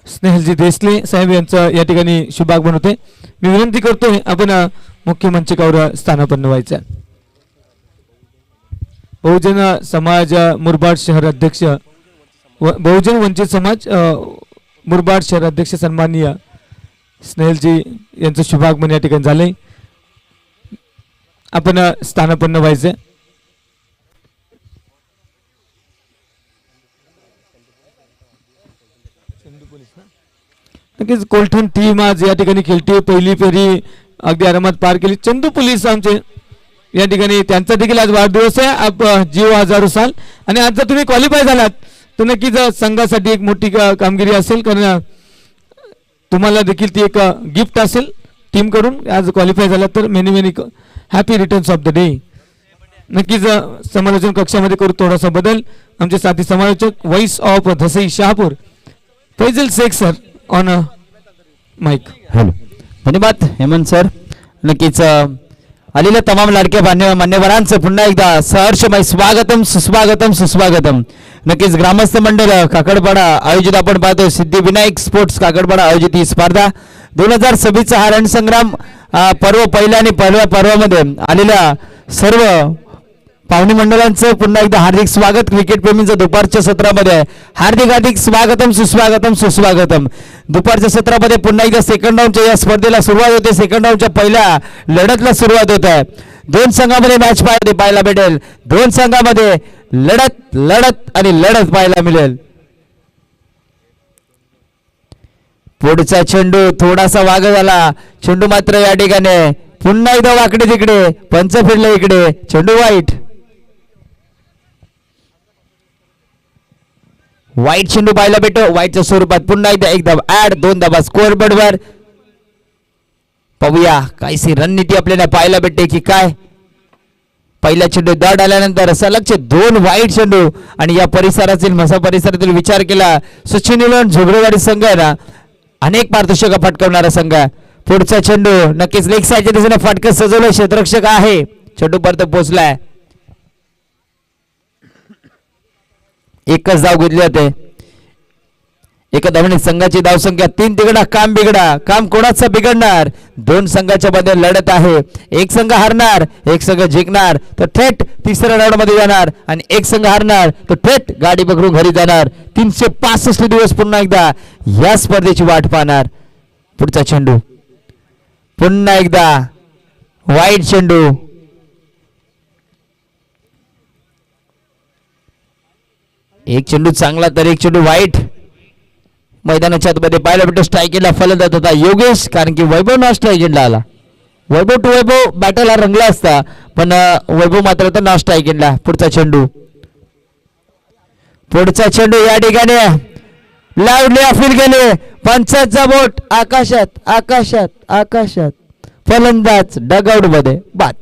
स्नेहलजी देसले साहेब यांचं या ठिकाणी शुभागमन होते. मी विनंती करतोय आपण मुख्य मंचकावर स्थानापन्न व्हायचं. बहुजन समाज मुरबाड शहर अध्यक्ष बहुजन वंचित समाज मुरबाड शहर अध्यक्ष सन्माननीय स्नेहलजी यांचं शुभागमन या ठिकाणी झालंय. आपण स्थानापन्न व्हायचं. नक्कीच कोलठण टीम आज या ठिकाणी खेळते. पहिली फेरी अगदी आरामात पार केली. चंदू पोलीस आमचे या ठिकाणी त्यांचा देखील आज वाढदिवस आहे. जीव हजारो साल. आणि आज जर तुम्ही क्वालिफाय झालात तर नक्कीच संघासाठी एक मोठी कामगिरी असेल, कारण तुम्हाला देखील ती एक गिफ्ट असेल टीम कडून. आज क्वालिफाय झाला तर many many happy returns of the day. नक्कीच समालोचन कक्षामध्ये करू थोडासा बदल. आमचे साथी समालोचक voice of Dhasai Shahapur Faizal Shaikh sir on mic. Hello, धन्यवाद हेमंत सर. नक्कीच आलेल्या तमाम लाडक्या मान्यवरांचं पुन्हा एकदा सहर्षमय स्वागतम सुस्वागतम सुस्वागतम. नक्कीच ग्रामस्थ मंडळ काकडपाडा आयोजित आपण पाहतो सिद्धिविनायक स्पोर्ट्स काकडपाडा आयोजित ही स्पर्धा 2026 हा रणसंग्राम पर्व पहिल्या आणि पहिल्या पर्वामध्ये आलेल्या सर्व पाहुणे मंडळांचं पुन्हा एकदा हार्दिक स्वागत. क्रिकेट प्रेमींचं दुपारच्या सत्रामध्ये हार्दिक हार्दिक स्वागतम सुस्वागतम सुस्वागतम. दुपारच्या सत्रामध्ये पुन्हा एकदा सेकंड राऊंडच्या या स्पर्धेला सुरुवात होते. सेकंड राऊंडच्या पहिल्या लढतला सुरुवात होत आहे. दोन संघामध्ये मॅच पाहायला भेटेल. दोन संघामध्ये लढत लढत आणि लढत पाहायला मिळेल. पुढचा चेंडू थोडासा वाग झाला. चेंडू मात्र या ठिकाणी पुन्हा एकदा वाकडे तिकडे पंच फिरले इकडे. चेंडू वाईट चेंडू पाहायला भेटो. वाईटच्या स्वरूपात पुन्हा एकदा ऍड 2 धाबा स्कोअर बोर्डवर. पाहूया काहीशी रणनीती आपल्याला पाहायला भेटते की काय. पहिला चेंडू दड आल्यानंतर सलगचे 2 वाईट चेंडू. आणि या परिसरातील मसा परिसरातील विचार केला सचिन झोगडेवाडी संघ आहे ना, अनेक पारितोषिक फटकवणारा संघ. पुढचा चेंडू नक्कीच लेग साईडच्या दिशेने फाटकं सजवलं. क्षेत्ररक्षक आहे. चेंडू परत पोहोचलाय. एकच धाव घेतली होते. एका धावणीत संघाची धावसंख्या 3 तिगडा काम बिघडा. काम कोणाचं बिघडणार. 2 संघाच्या मध्ये लढत आहे. एक संघ हारणार, एक संघ जिंकणार तर थेट तिसऱ्या राऊंड मध्ये जाणार. आणि एक संघ हारणार तर थेट गाडी पकडून घरी जाणार. 365 दिवस पुन्हा एकदा या स्पर्धेची वाट पाहणार. पुढचा चेंडू पुन्हा एकदा वाईट चेंडू. एक चेंडू चांगला तर एक चेंडू वाईट. मैदानाच्या आतमध्ये पाहायला भेटतो. स्ट्रायकिंगला फलंदाज होता योगेश, कारण की वैभव ना स्ट्रायकिंगला आला. वैभव टू वैभव बॅटला रंगला असता, पण वैभव मात्र तर ना स्ट्रायकिंगला. पुढचा चेंडू या ठिकाणी लावले अपील गेले. पंचाचा बोट आकाशात आकाशात आकाशात. फलंदाज डगआउट मध्ये बाद.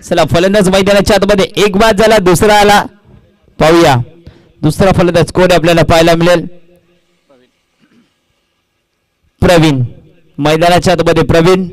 चला फलंदाज मैदानाच्या आतमध्ये एक बाद झाला. दुसरा आला. पाहूया दुसरा फलंदाज कोण आपल्याला पाहायला मिळेल. प्रवीण मैदानाच्या आतमध्ये. प्रवीण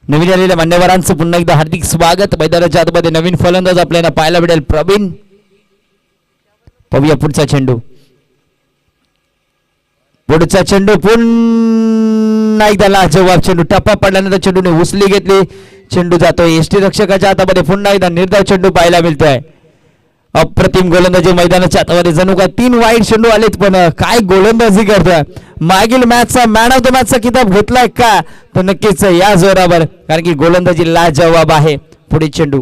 नवीन आलेल्या मान्यवरांचं पुन्हा एकदा हार्दिक स्वागत. मैदानाच्या आतमध्ये नवीन फलंदाज आपल्याला पाहायला मिळेल प्रवीण. पाहूया पुढचा चेंडू. पुढचा चेंडू पुन्हा एकदा लाजवाब चेंडू. टप्पा पडल्यानंतर चेंडूने उचली घेतली. चेंडू जातोय यष्टी रक्षकाच्या हातामध्ये. पुन्हा एकदा निर्धाव चेंडू पाहायला मिळतोय. अप्रतिम गोलंदाजी मैदानाच्या हातामध्ये. जणू काय 3 वाईट चेंडू आलेत, पण काय गोलंदाजी करतोय. मागील मॅचचा मॅन ऑफ द मॅचचा किताब घेतलाय का, तर नक्कीच या जोरावर, कारण की गोलंदाजी लाजवाब आहे. पुढे चेंडू.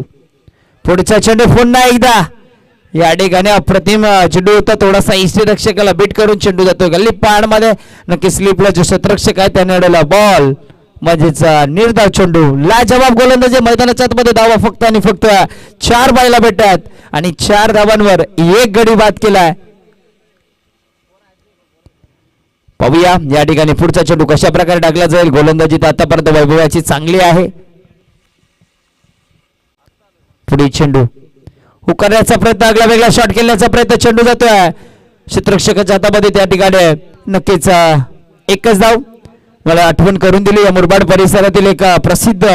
पुढचा चेंडू पुन्हा एकदा या ठिकाणी अप्रतिम चेंडू होता. थोडासा यष्टी रक्षकाला बीट करून चेंडू जातो गल्ली पाड मध्ये. नक्की स्लिपला जो क्षेत्ररक्षक आहे त्याने अडवला बॉल. म्हणजेच निर्धाव चेंडू लाजवाब गोलंदाजी मैदानाच्या आतमध्ये धावा फक्त आणि फक्त 4 पाहायला भेटतात आणि 4 धावांवर एक गडी बाद केलाय. पाहूया या ठिकाणी पुढचा चेंडू कशा प्रकारे टाकला जाईल. गोलंदाजी तर आतापर्यंत वैभवाची चांगली आहे. पुढे चेंडू उकरण्याचा प्रयत्न आगळा वेगळा शॉट खेळण्याचा प्रयत्न चेंडू जातोय क्षेत्ररक्षकाच्या हातामध्ये. त्या ठिकाणी नक्कीच एकच धाव मला आठवण करून दिली या मुरबाड परिसरातील एक प्रसिद्ध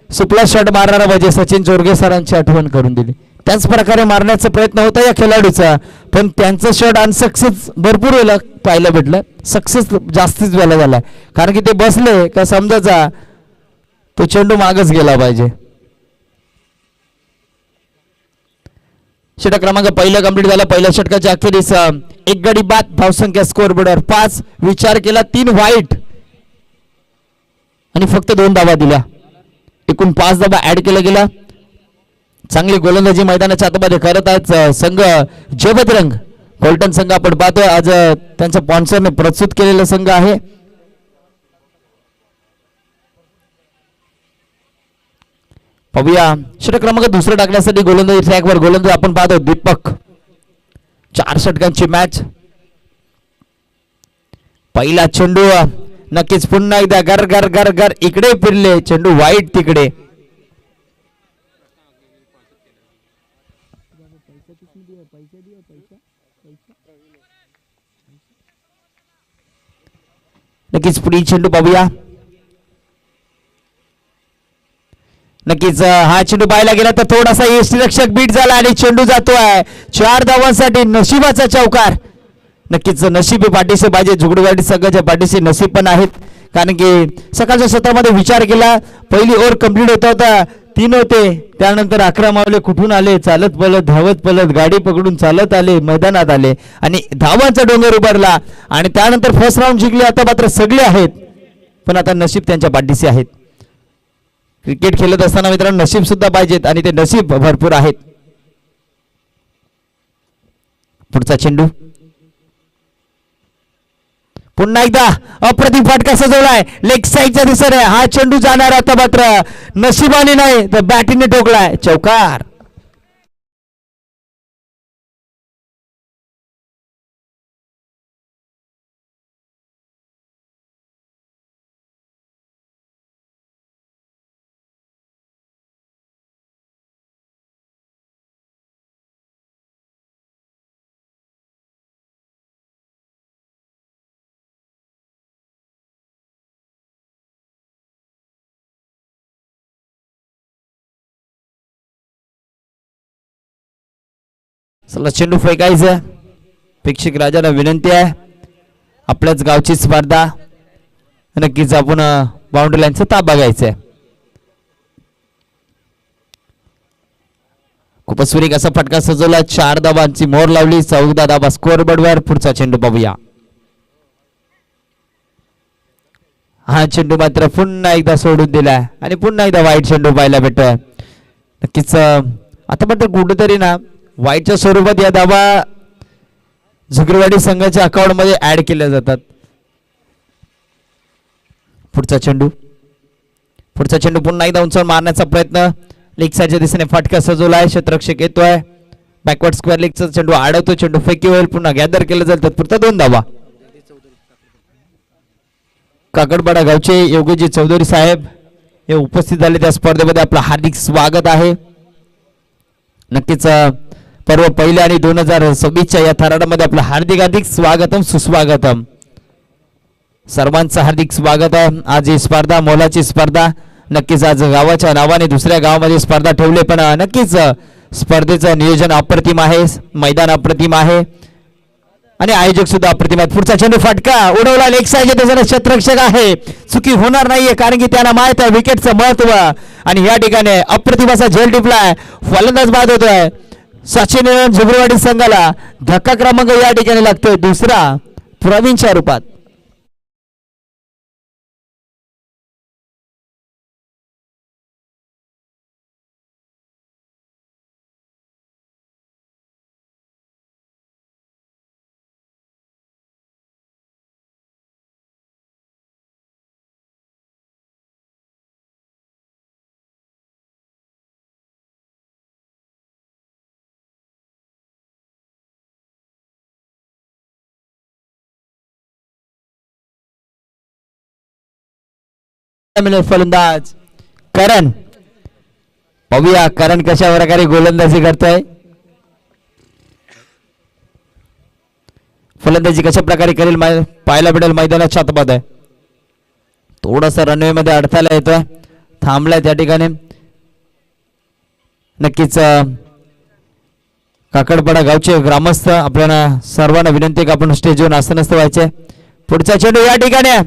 सुपला शॉट मारणारा म्हणजे सचिन चोरगे सरांची आठवण करून दिली. त्याच प्रकारे मारण्याचा प्रयत्न होता या खेळाडूचा पण त्यांचं शॉट अनसक्सेस भरपूर वेळेला पाहायला भेटलं. सक्सेस जास्तीच वेळा झाला कारण की ते बसले का समजायचा तो चेंडू मागच गेला पाहिजे. षटक क्रमांक पहिलं कंप्लीट झाला. पहिल्या षटकाच्या अखेरीस एक गडी बाद. धावसंख्या स्कोअर बोर्डवर 5. विचार केला 3 वाईट आणि फक्त 2 धावा दिल्या. एकूण 5 धावा ऍड केल्या गेल्या. चांगली गोलंदाजी मैदानाच्या आतमध्ये करत आहेत संघ जयबजरंग कोलटन संघ. आपण पाहतोय आज त्यांच्या स्पॉन्सरने प्रस्तुत केलेला संघ आहे. पाहूया षटक क्रमांक दुसरं टाकण्यासाठी गोलंदाजी ट्रॅकवर गोलंदाज आपण पाहतो दीपक. 4 षटकांची मॅच. पहिला चेंडू नक्कीच पुन्हा एकदा गर गर गर गर इकडे फिरले चेंडू वाईट तिकडे. नक्कीच पुढील चेंडू पाहूया. नक्कीच हा चेंडू पाहायला गेला तर थोडासा यष्टीरक्षक बीट झाला आणि चेंडू जातोय 4 धावांसाठी. नशिबाचा चौकार. नक्कीच नशीब पाठीशी पाहिजे. झुगडवाडी संघाच्या पाठीशी नशीब पण आहेत कारण की सकाळच्या सत्रामध्ये विचार केला पहिली ओव्हर कंप्लीट होता होता 3 होते. त्यानंतर 11 मावले कुठून आले चालत पलत धावत पलत गाडी पकडून चालत आले मैदानात आले आणि धावांचा डोंगर उभारला आणि त्यानंतर फर्स्ट राऊंड जिंकले. आता मात्र सगळे आहेत पण आता नशीब त्यांच्या पाठीशी आहेत. क्रिकेट खेळत असताना मित्रांनो नशीब सुद्धा पाहिजेत आणि ते नशीब भरपूर आहेत. पुढचा चेंडू पुन्हा एकदा अप्रतिम फटका सजवलाय लेग साईडच्या दिशेने. हा चेंडू जाणार आता मात्र नशिबाने नाही तर बॅटिंगने ठोकलाय चौकार. चला चेंडू फेकायचं. प्रेक्षक राजाला विनंती आहे आपल्याच गावची स्पर्धा नक्कीच आपण बाउंड्री लाईनचा ताबा घ्यायचा आहे. खूपच सुरेख असा फटका सजवला. 4 धावांची मोहर लावली. 14 धावा स्कोअर बोर्डवर. पुढचा चेंडू पाहूया. हा चेंडू मात्र पुन्हा एकदा सोडून दिलाय आणि पुन्हा एकदा वाईट चेंडू पाहायला भेटतोय. नक्कीच आता मात्र कुठेतरी ना वाईटच्या स्वरूपात या धावा झुगरवाडी संघाच्या अकाउंट मध्ये ऍड केल्या जातात. पुढचा चेंडू पुन्हा एकदा उंचावर मारण्याचा प्रयत्न. लेग साईडच्या दिशेने फटका सजवलाय. क्षेत्ररक्षक येतोय. बॅकवर्ड स्क्वेअर लेगचा चेंडू अडवतो. चेंडू फेकी होईल. पुन्हा गॅदर केलं जाईल तत्पुरता 2 धावा. काकडपाडा गावचे योगीजी चौधरी साहेब हे उपस्थित झाले त्या स्पर्धेमध्ये आपलं हार्दिक स्वागत आहे. नक्कीच पर्व पहिले आणि 2026च्या या थराडामध्ये आपलं हार्दिक हार्दिक स्वागतम सुस्वागतम. सर्वांचं हार्दिक स्वागत आहे. आज ही स्पर्धा मोलाची स्पर्धा. नक्कीच आज गावाच्या नावाने दुसऱ्या गावामध्ये स्पर्धा ठेवले पण नक्कीच स्पर्धेचं नियोजन अप्रतिम आहे. मैदान अप्रतिम आहे आणि आयोजक सुद्धा अप्रतिम आहेत. पुढचा चेंडू फटका उडवला. लेग साईडच्या दिशेने क्षेत्ररक्षक आहे. चुकी होणार नाहीये कारण की त्यांना माहित आहे विकेटचं महत्व आणि या ठिकाणी अप्रतिम असा झेल टिपलाय. फलंदाज बाद होतोय. सचिन झुगरवाडी संघाला धक्का क्रमांक या ठिकाणी लागतोय 2रा प्रवीणच्या रूपात. फलंदाज करण. पाहूया करण कशा प्रकारे गोलंदाजी करतोय. फलंदाजी कशा प्रकारे करेल पाहायला भेटेल मैदानाच्या आतमध्ये. थोडासा रनवे मध्ये अडथळा येतोय, थांबलाय त्या ठिकाणी. नक्कीच काकडपाडा गावचे ग्रामस्थ आपल्याला सर्वांना विनंती की आपण स्टेजवर आसनस्थ व्हायचे. पुढचा चेंडू या ठिकाणी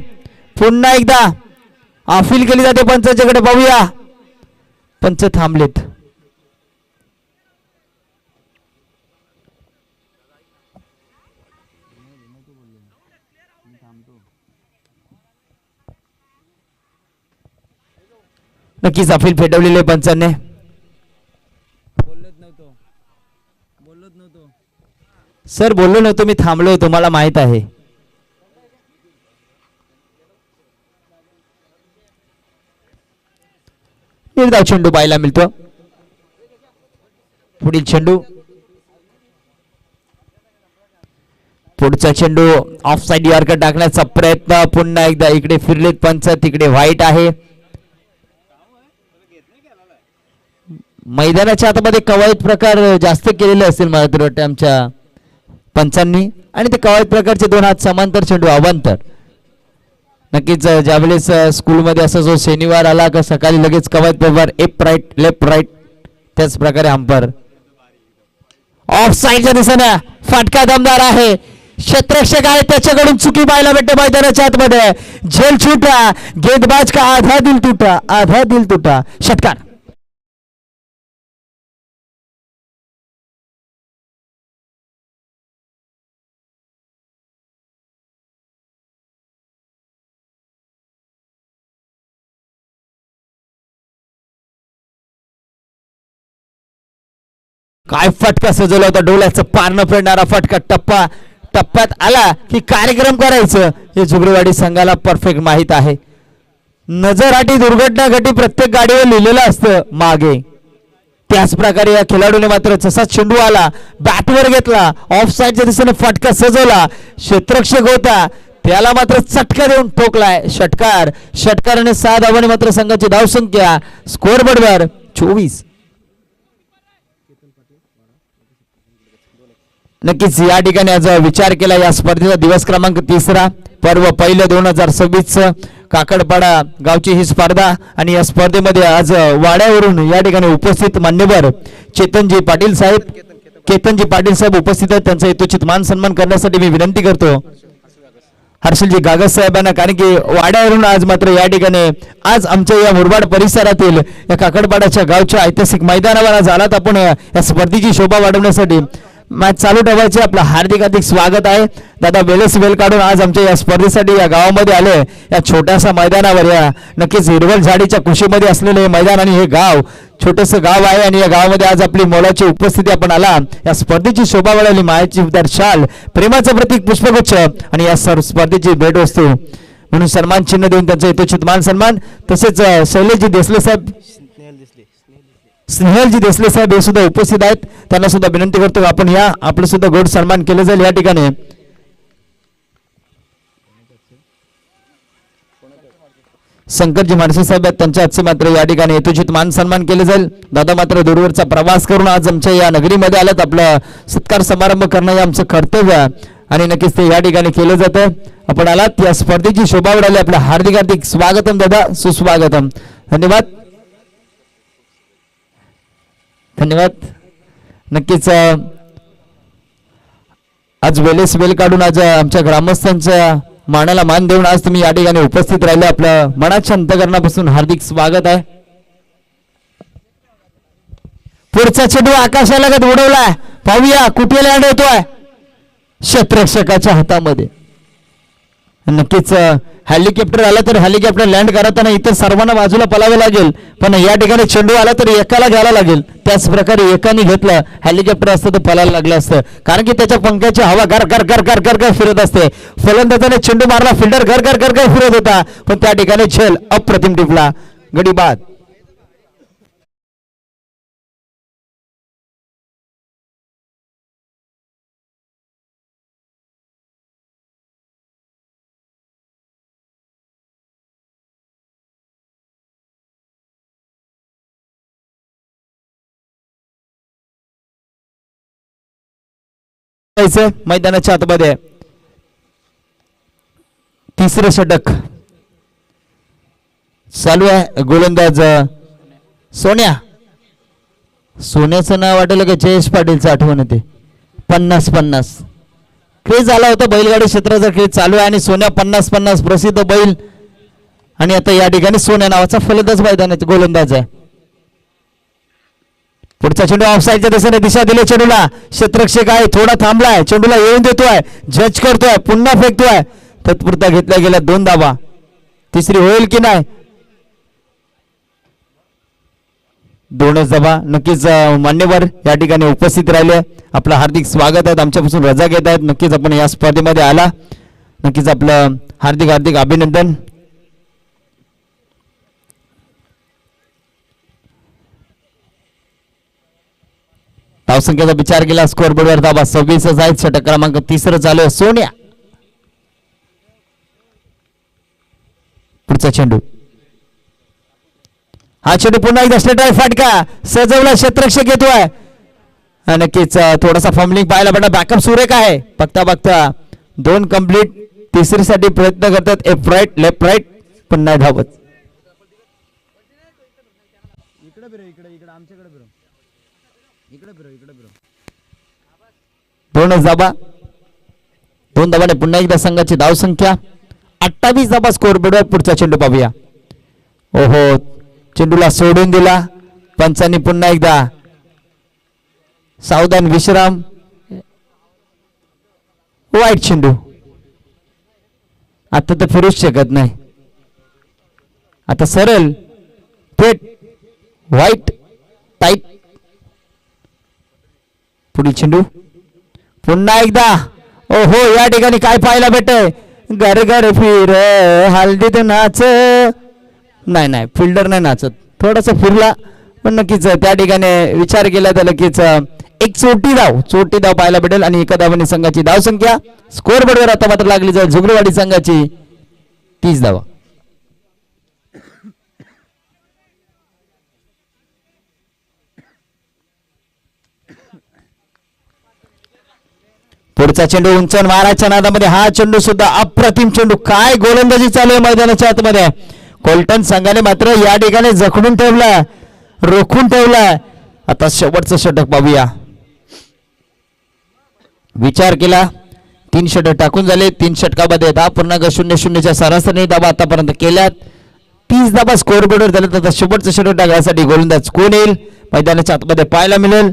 पुन्हा एकदा अपील केली जाते पंचाच्याकडे. पाहूया पंच थांबलेत. नक्कीच अपील फेटवलेले पंचांनी. सर बोललो नव्हतो, मी थांबलोय, तुम्हाला माहित आहे. निर्धाव चेंडू पाहायला मिळतो. पुढील चेंडू, पुढचा चेंडू ऑफ साइड यार्कर टाकण्याचा प्रयत्न. पुन्हा एकदा इकडे फिरलेत पंच, तिकडे व्हाईट आहे. मैदानाच्या आतमध्ये कवायत प्रकार जास्त केलेले असतील मला तर वाटतं आमच्या पंचांनी. आणि ते कवायत प्रकारचे दोन हात समांतर चेंडू अवांतर. नक्कीच ज्यावेळेस स्कूलमध्ये असा जो शनिवार आला का सकाळी लगेच कवायत पेपर एप राईट लेफ्ट राईट, त्याच प्रकारे अंपर. ऑफ साईडच्या दिशेने फटका दमदार आहे. क्षेत्ररक्षक आहे त्याच्याकडून चुकी पाहायला भेटते मैदानाच्या आतमध्ये. झेल छूटा, गेंदबाज का आधा दिल टूटा, आधा दिल टूटा. षटकार. काय फटका सजवला होता, डोळ्याचं पार न फेडणारा फटका. टप्प्यात आला की कार्यक्रम करायचं हे झुगरेवाडी संघाला परफेक्ट माहित आहे. नजरहाटी दुर्घटना घटी प्रत्येक गाडीवर लिहिलेलं असतं मागे. त्याच प्रकारे या खेळाडूने मात्र जसा चेंडू आला बॅटवर घेतला, ऑफ साईडच्या दिशेने फटका सजवला. क्षेत्ररक्षक होता त्याला मात्र चटका देऊन ठोकलाय. षटकार. षटकाराने 6 धावांनी मात्र संघाची धावसंख्या स्कोअर बोर्डवर 24. नक्कीच या ठिकाणी आज विचार केला या स्पर्धेचा दिवस क्रमांक 3 पर्व पहिलं 2026 काकडपाडा गावची ही स्पर्धा. आणि या स्पर्धेमध्ये आज वाड्यावरून या ठिकाणी उपस्थित मान्यवर केतनजी पाटील साहेब उपस्थित आहेत. त्यांचा यथोचित मान सन्मान करण्यासाठी मी विनंती करतो हर्षलजी गागस साहेबांना, कारण की वाड्यावरून आज मात्र या ठिकाणी आज आमच्या या मुरबाड परिसरातील या काकडपाडाच्या गावच्या ऐतिहासिक मैदानावर आज आलात आपण या स्पर्धेची शोभा वाढवण्यासाठी. मॅच चालू ठेवायचे. आपलं हार्दिक स्वागत आहे. दादा वेळ काढून आज आमच्या या स्पर्धेसाठी या गावामध्ये आले. या छोट्याशा मैदानावर, या नक्कीच हिरवळ झाडीच्या कुशीमध्ये असलेले हे मैदान आणि हे गाव छोटंसं गाव आहे. आणि या गावामध्ये आज आपली मोलाची उपस्थिती आपण आला. या स्पर्धेची शोभा वाढवली. मायाची शाल, प्रेमाचं प्रतीक पुष्पगुच्छ आणि या स्पर्धेची भेटवस्तू म्हणून सन्मान चिन्ह देऊन त्यांचा यथोचित मान सन्मान. तसेच शैलेशजी देसले साहेब, स्नेहलजी देसले साहेब हे सुद्धा उपस्थित आहेत. त्यांना सुद्धा विनंती करतो आपण या आपलं सुद्धा गोड सन्मान केलं जाईल या ठिकाणी. शंकरजी माणसे साहेब आहेत, त्यांच्या हातचे मात्र या ठिकाणी यथोचित मान सन्मान केले जाईल. दादा मात्र दूरवरचा प्रवास करून आज आमच्या या नगरीमध्ये आल्यात. आपला सत्कार समारंभ करणं हे आमचं कर्तव्य आणि नक्कीच ते या ठिकाणी केलं जातं. आपण आलात या स्पर्धेची शोभा वाढवली. आपलं हार्दिक स्वागतम दादा, सुस्वागतम. धन्यवाद. नक्कीच आज वेळ काढून आज आमच्या ग्रामस्थांच्या मानाला मान देऊन आज तुम्ही या ठिकाणी उपस्थित राहिले. आपलं मनाच्या अंतःकरणापासून हार्दिक स्वागत आहे. पुढचा चेंडू आकाशाला उडवलाय. पाहूया कुठे लँड होतोय. क्षेत्ररक्षकाच्या हातामध्ये. नक्कीच हेलिकॉप्टर आला तर हेलिकॉप्टर लँड करताना इतर सर्वांना बाजूला पळावं लागेल, पण या ठिकाणी चेंडू आला तर एकाला घ्यायला लागेल. त्याच प्रकारे एकाने घेतलं, हेलिकॉप्टर असतं तर पळायला लागलं असतं, कारण की त्याच्या पंख्याची हवा घर घर घर घर घर घर फिरत असते. फलंदाजाने चेंडू मारला, फिल्डर घर घर घर घर फिरत होता, पण त्या ठिकाणी झेल अप्रतिम टिपला. गडी बाद. सांगायचं मैदानाच्या आतमध्ये. तिसरं षटक चालू आहे. गोलंदाज सोन्याचं नाव वाटेल का जयेश पाटीलचं आठवण येते. 50-50 क्रेज आला होता. बैलगाडी क्षेत्राचा क्रेज चालू आहे आणि सोन्या 50-50 प्रसिद्ध बैल. आणि आता या ठिकाणी सोन्या नावाचा फलंदाज मैदानाचा गोलंदाज आहे. पुढचा चेंडू ऑफसाईडच्या दिशेने दिशा दिली चेंडूला. क्षेत्ररक्षक आहे थोडा थांबलाय. चेंडूला येऊन देतोय. जज करतोय. पुन्हा फेकतोय. तत्पुरता घेतल्या गेल्या 2 धावा. तिसरी होईल की नाही. 2च धावा. नक्कीच मान्यवर या ठिकाणी उपस्थित राहिले. आपलं हार्दिक स्वागत आहे. आमच्यापासून रजा घेत आहेत. नक्कीच आपण या स्पर्धेमध्ये आला. नक्कीच आपलं हार्दिक हार्दिक अभिनंदन. धावसंख्येचा विचार केला स्कोअर बोर्डवर धावा 26 आहेत. षटक क्रमांक 3 चालू आहे. सोन्या पुढचा चेंडू. हा चेंडू पुन्हा एकदा स्ट्रेट आहे. फाटका सजवला. क्षेत्ररक्षक येतोय. नक्कीच थोडासा फॉर्मलिंग पाहायला पडला. बॅकअप सुरेख आहे. बघता 2 कंप्लीट. तिसरीसाठी प्रयत्न करतात. एफ राईट लेफ्ट राईट पण नाही धावत. दोनच धाबा. 2 धाबाने पुन्हा एकदा संघाची धाव संख्या 28 धाबा स्कोर बोर्डवर. पुढचा चेंडू पाहूया. ओहो चेंडूला सोडून दिला. पंचांनी पुन्हा एकदा सावधान विश्राम. वाईट चेंडू. आता तर फिरूच शकत नाही. आता सरळ थेट वाईट टाईट. पुढील चेंडू पुन्हा एकदा. ओहो या ठिकाणी काय पाहायला भेटय. घर घर फिर हल्दीत नाच. नाही फिल्डर नाही नाचत. थोडासा फिरला पण नक्कीच त्या ठिकाणी विचार केला तर नक्कीच एक चोटी धाव पाहायला भेटेल. आणि एका धावाने संघाची धाव संख्या स्कोअर बोर्डवर आता मात्र लागली जाईल झुगडवाडी संघाची 30 धावा. पुढचा चेंडू उंच माराच्या नादामध्ये. हा चेंडू सुद्धा अप्रतिम चेंडू. काय गोलंदाजी चालू आहे मैदानाच्या आतमध्ये. कोलटन संघाने मात्र या ठिकाणी जखडून ठेवला. रोखून ठेवला. आता शेवटचं षटक पाहूया. विचार केला 3 षटक टाकून झाले. 3 षटकामध्ये 10.00च्या सरासरी धावा आतापर्यंत केल्यात. 30 धावा स्कोअर बोर्डवर झाले. आता शेवटचं षटक टाकण्यासाठी गोलंदाज कोण येईल मैदानाच्या आतमध्ये पाहायला मिळेल.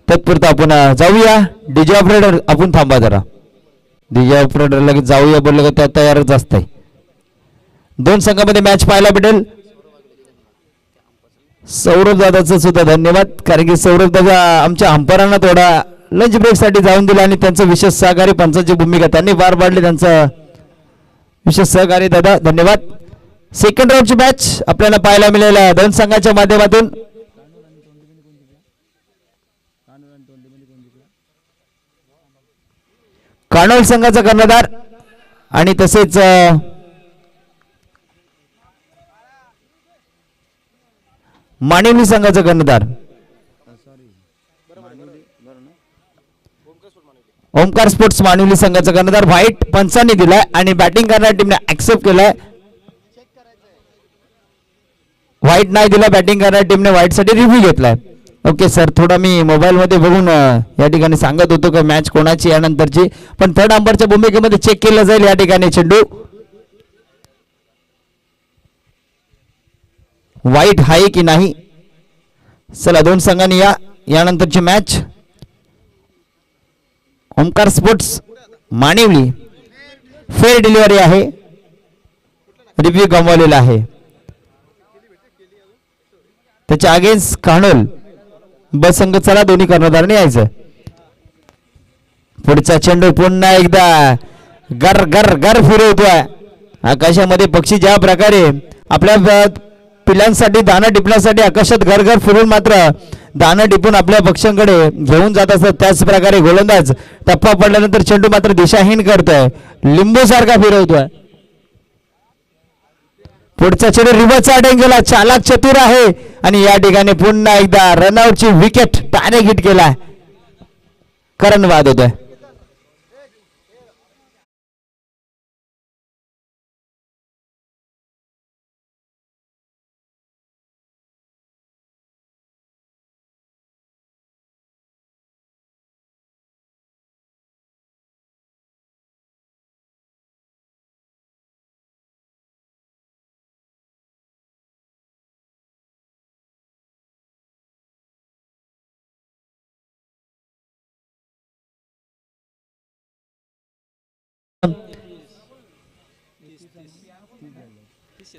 तत्पुरता आपण जाऊया. डीजे ऑपरेटर आपण थांबा जरा. डीजे ऑपरेटर लगेच जाऊया बोललं का त्या तयारच असतंय. 2 संघामध्ये मॅच पाहायला भेटेल. सौरभ दादाचं सुद्धा धन्यवाद. कारण की सौरभ दादा आमच्या अंपायरांना थोडा लंच ब्रेक साठी जाऊन दिला आणि त्यांचं विशेष सहकारी पंचाची भूमिका त्यांनी पार पाडली. त्यांचं विशेष सहकारी दादा धन्यवाद. सेकंड राऊंडची मॅच आपल्याला पाहायला मिळेल 2 संघाच्या माध्यमातून. कानोल संघाचा कर्णधार आणि तसेच मानिवली संघाचा कर्णधार ओमकार स्पोर्ट्स मानिवली संघाचा कर्णधार व्हाईट पंचांनी दिलाय आणि बॅटिंग करणाऱ्या टीमने ऍक्सेप्ट केलाय. व्हाईट नाही दिला. बॅटिंग करणाऱ्या टीमने व्हाईट साठी रिव्ह्यू घेतलाय. ओके सर थोडा मी मोबाईल मध्ये बघून या ठिकाणी सांगत होतो का मॅच कोणाची यानंतरची. पण 3rd अंपायरच्या भूमिकेमध्ये चेक केलं जाईल या ठिकाणी चेंडू. वाईट आहे की नाही. चला 2 संघांनी यानंतरची match. Omkar sports Manivali fair delivery आहे. रिव्ह्यू गमावलेला आहे. त्याच्या अगेन्स्ट कानोल बस संघ. चला दोन्ही कर्णधारांनी यायचं. पुढचा चेंडू पुन्हा एकदा गर गर गर फिरवतोय. आकाशामध्ये पक्षी ज्या प्रकारे आपल्या पिलांसाठी दाणा टिपण्यासाठी आकाशात घर घर फिरून मात्र दाणा टिपून आपल्या पक्ष्यांकडे घेऊन जात असतात त्याच प्रकारे गोलंदाज टप्पा पडल्यानंतर चेंडू मात्र दिशाहीन करतोय. लिंबू सारखा फिरवतोय. पुढचा चेंडू रिव्हर्सचा अटेम्प्ट केला. चालक चतुर आहे आणि या ठिकाणी पुन्हा एकदा रनआउटची विकेट डायरेक्ट हिट केला. करण बाद होतोय.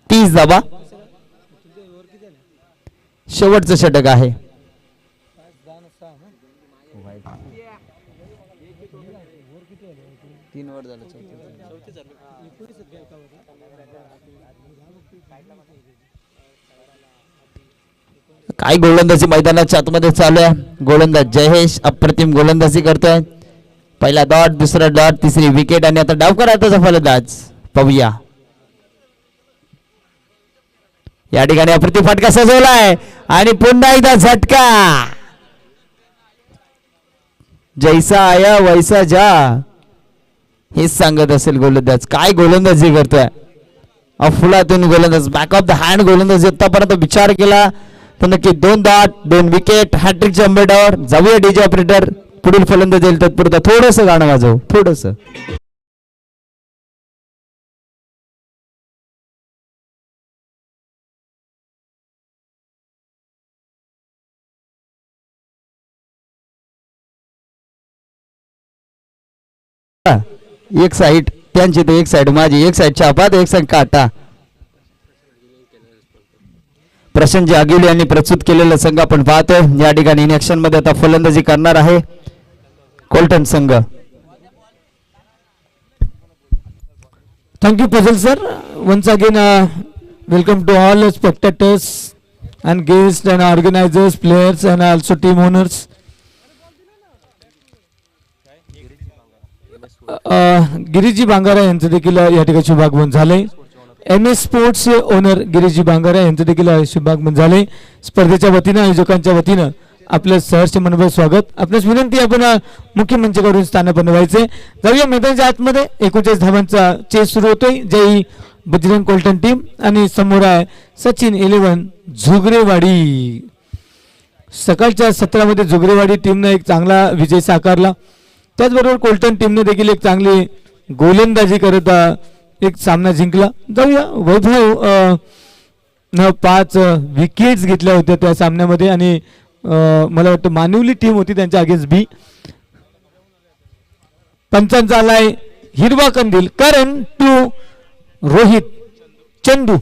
30 धावा. शेवटचं षटक आहे. काय गोलंदाजी मैदानाच्या आतमध्ये चालू आहे. गोलंदाज जयेश अप्रतिम गोलंदाजी करतोय. पहिला डॉट, दुसरा डॉट, तिसरी विकेट आणि आता डावकर हाताचा फलंदाज पाहूया. या ठिकाणी अप्रतिम फटका सजवलाय आणि पुन्हा एकदा झटका. जैसा आया वैसा जा हेच सांगत असेल गोलंदाज. काय गोलंदाजी करतोय. अफलातून गोलंदाज, बॅक ऑफ द हँड गोलंदाजी आतापर्यंत विचार केला तर नक्की 2 डॉट 2 विकेट हॅट्रिकच्या अंबेडावर. जाऊया डीजे ऑपरेटर, पुढील फलंदाज येईल तत्पुरता थोडंसं गाणं वाजव, थोडंसं. एक साईड त्यांची तर एक साईड माझी, एक साईड चापात एक साईड काटा. प्रशांत आगिवले यांनी प्रस्तुत केलेला संघ आपण पाहतोय. या ठिकाणी इन ऍक्शन मध्ये आता फलंदाजी करणार आहे कोल्टन संघ. Thank you, Puzzle sir. Once again, welcome to all spectators and guests and organizers, players and also team owners. Giriji बांगारा यांचं देखील या ठिकाणी शुभागमन झालंय. MS स्पोर्ट्स ओनर गिरीजी बांगारा यांचं देखील शुभागमन झाले. स्पर्धेच्या वतीनं, आयोजकांच्या वतीनं आपलं सहर्ष मनोभाव स्वागत. आपल्यास विनंती, आपण मुख्य मंचावरून स्थान बनवायचे. जाऊया मैदानाच्या आतमध्ये. 39 धावांचा चेस सुरू होतोय. जय बजरंग कोल्टन टीम आणि समोर आहे सचिन 11 झुगरेवाडी. सकाळच्या सत्रामध्ये झुगरेवाडी टीमनं एक चांगला विजय साकारला. त्याचबरोबर कोल्टन टीमने देखील एक चांगली गोलंदाजी करत एक सामना जिंकला. जाऊया, वैभव 5 विकेट्स घेतल्या होत्या त्या सामन्यामध्ये आणि मला वाटतं मानवली टीम होती त्यांच्या अगेन्स्ट बी. पंचांचा आलाय हिरवा कंदील, कारण टू रोहित चंदू.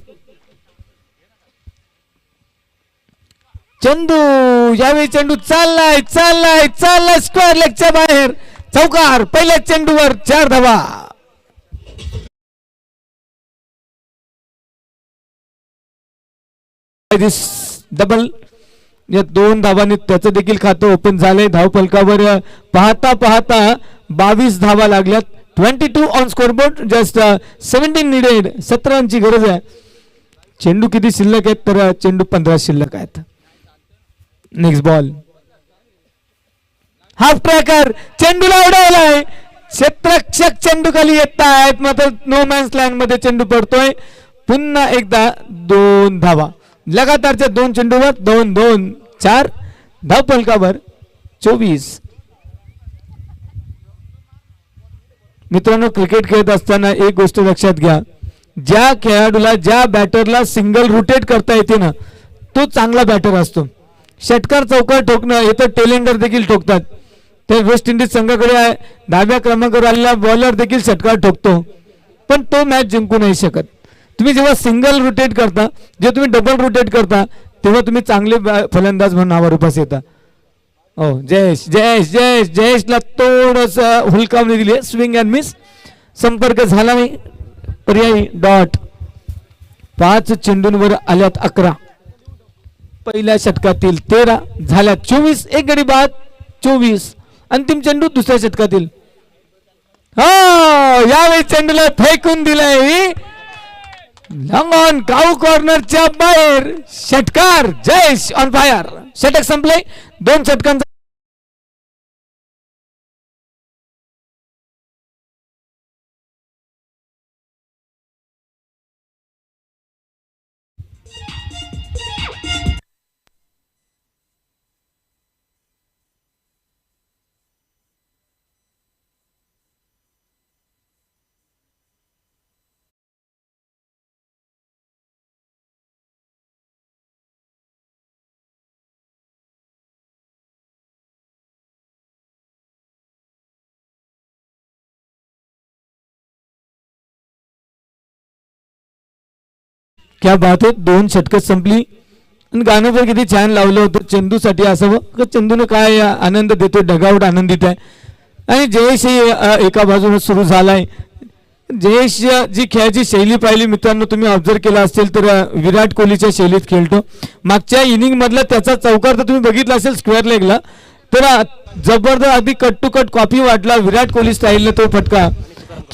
चंदू यावेळी चेंडू चाललाय चाललाय चाललाय स्क्वेअर लेगच्या बाहेर. चौकार. पहिल्या चेंडूवर 4 धावा. डबल या 2 धावांनी त्याचं देखील खातं ओपन झालंय. धावफलकावर पाहता पाहता 22 धावा लागल्यात. 22 ऑन स्कोरबोर्ड. Just 17 needed. 17 रनची गरज आहे. चेंडू किती शिल्लक आहेत तर चेंडू 15 शिल्लक आहेत. Next ball. हाफ ट्रॅकर चेंडूला उडवलाय. क्षेत्ररक्षक चेंडू खाली येत आहेत, मात्र नो मॅन्स लँड मध्ये चेंडू पडतोय. पुन्हा एकदा 2 धावा लगातारच्या 2 चेंडूवर. 2-2 4 धावफलकावर 24. मित्रांनो, क्रिकेट खेळत असताना एक गोष्ट लक्षात घ्या. ज्या खेळाडूला, ज्या बॅटरला सिंगल रोटेट करता येते ना, तो चांगला बॅटर असतो. षटकार चौकार ठोकणं हे तर टेलेंडर देखील ठोकतात. तर वेस्ट इंडिज संघाकडे 10व्या क्रमांकावर आलेला बॉलर देखील षटकार ठोकतो, पण तो मॅच जिंकू नाही शकत. तुम्ही जेव्हा सिंगल रोटेट करता, जेव्हा तुम्ही डबल रोटेट करता, तेव्हा तुम्ही चांगले फलंदाज म्हणून नावारूपास येता. हो, जयेश जयेश जयेश जयेशला थोडस हुलकावणी दिली. Swing and miss. संपर्क झाला नाही. पर्यायी डॉट. 5 चेंडूंवर आल्यात 11. पहिल्या षटकातील 13 झाल्या 24. एक गडी बाद 24. अंतिम चेंडू दुसऱ्या षटकातील. यावेळी चेंडूला फेकून दिलाय लॉंग ऑन काऊ कॉर्नरच्या बाहेर. षटकार. Jayesh on fire. षटक संपले. 2 षटकांचा क्या बात आहे, 2 षटकं संपली आणि गाणं पण किती छान लावलं होतं चंदूसाठी असावं का चंदूनं काय आनंद देतोय, ढगावट आनंदित आहे. आणि जयेश एका बाजूने सुरू झालाय. जयेश जी खेळाची शैली पाहिली मित्रांनो, तुम्ही ऑब्झर्व केला असेल तर विराट कोहलीच्या शैलीत खेळतो. मागच्या इनिंग मधला त्याचा चौकार तर तुम्ही बघितला असेल स्क्वेअर लेगला, तर जबरदस्त अगदी कट टू कट कॉपी वाटला विराट कोहली स्टाईलने तो फटका,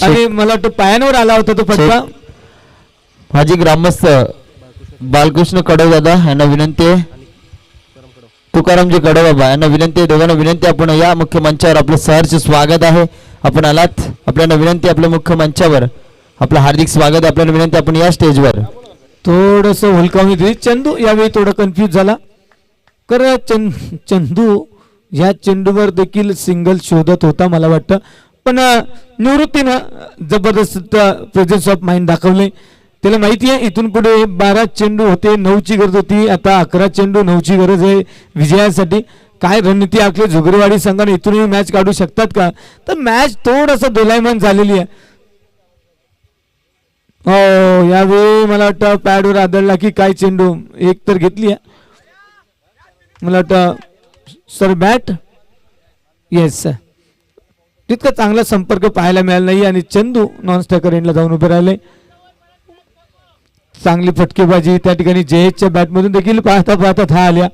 आणि मला वाटतं पायांवर आला होता तो फटका. माजी ग्रामस्थ बालकृष्ण कडव दादा यांना विनंती आहे, तुकारामजी कडव बाबा यांना विनंती आहे, दोघांना विनंती, आपण या मुख्य मंचावर आपलं सहर्ष स्वागत आहे. आपण आलात, आपल्याला विनंती, आपल्या मुख्य मंचावर आपलं हार्दिक स्वागत आहे. आपल्याला विनंती, आपण या स्टेजवर थोडस हुलकावणी दिली. चंदू यावेळी थोडा कन्फ्यूज झाला, तर चंदू या चेंडूवर देखील सिंगल शोधत होता मला वाटतं, पण निवृत्तीनं जबरदस्त प्रेझेन्स ऑफ माइंड दाखवले. त्याला माहिती आहे इथून पुढे 12 चेंडू होते, 9ची गरज होती, आता 11 चेंडू 9ची गरज आहे विजयासाठी. काय रणनीती आखली झुगरवाडी संघाने, इथूनही मॅच काढू शकतात का, तर मॅच थोडंसं दोलायमान झालेली आहे. हो यावेळी मला वाटतं पॅडवर आदळला की काय, चेंडू एक तर घेतली आहे मला वाटतं सर बॅट, येस तितका चांगला संपर्क पाहायला मिळाला नाही, आणि चंदू नॉन स्ट्रायकर एंडला जाऊन उभे राहिले. चांगली फटकेबाजी त्या ठिकाणी जयेशच्या बॅटमधून देखील पाहता पाहता था आल्या.